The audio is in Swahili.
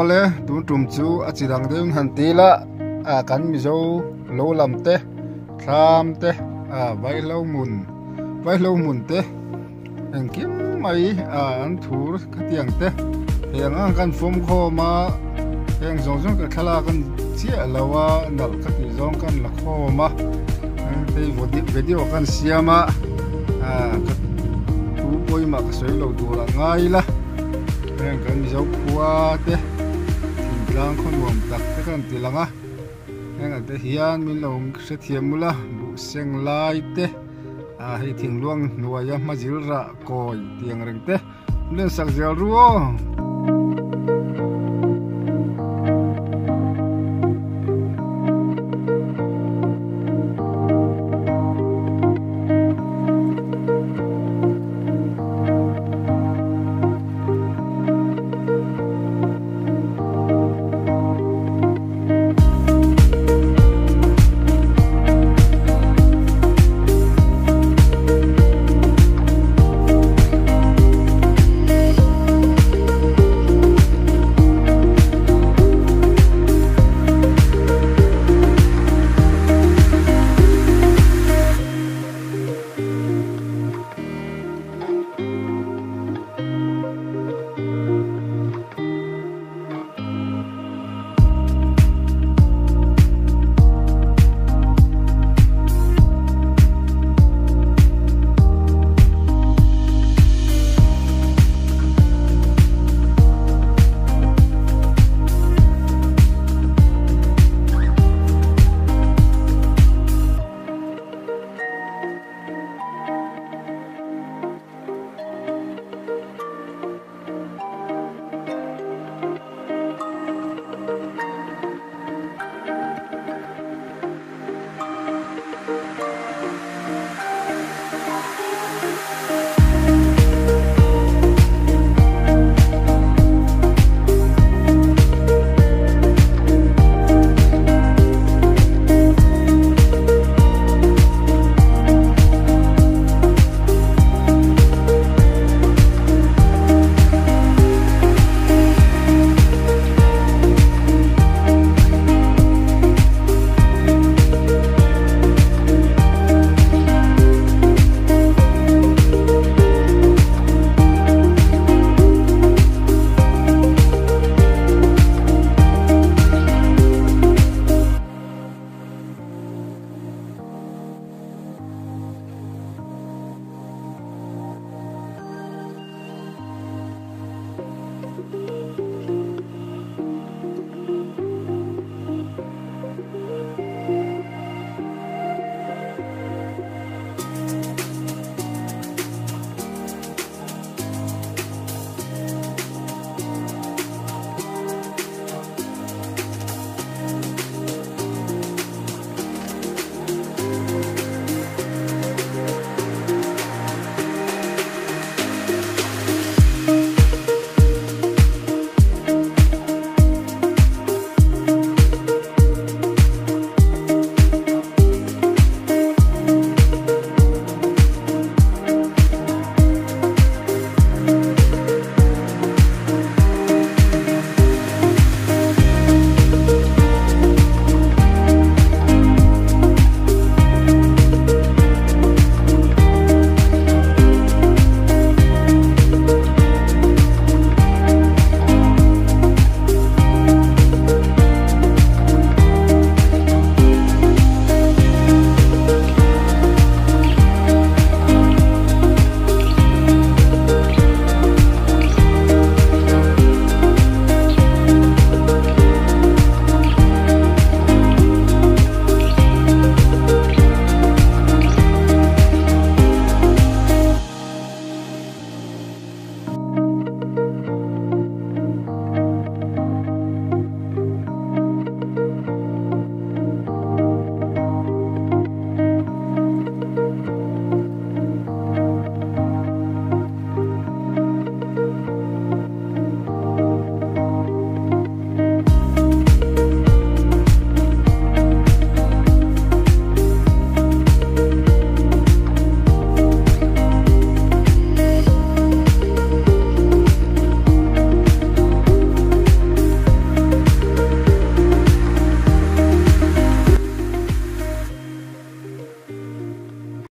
ole tun tum chu a chirang deun han tila kan mi zo lo lam te thlam te vai lo mun te en kim mai an thur khatiang te heng ang kan fom kho ma heng zong zong ka khala kan chia lawa nal khati zong kan la kho ma te video kan siama tu poi ma ka soi lo du la ngai la heng kan mi zo khuwa te thing tlang khon wam tak te kan tilanga heng ate hian min lo se thiam mula bu seng lai te hei thing luang nuaya ma zil ra koi tiang reng te len sak zel ruo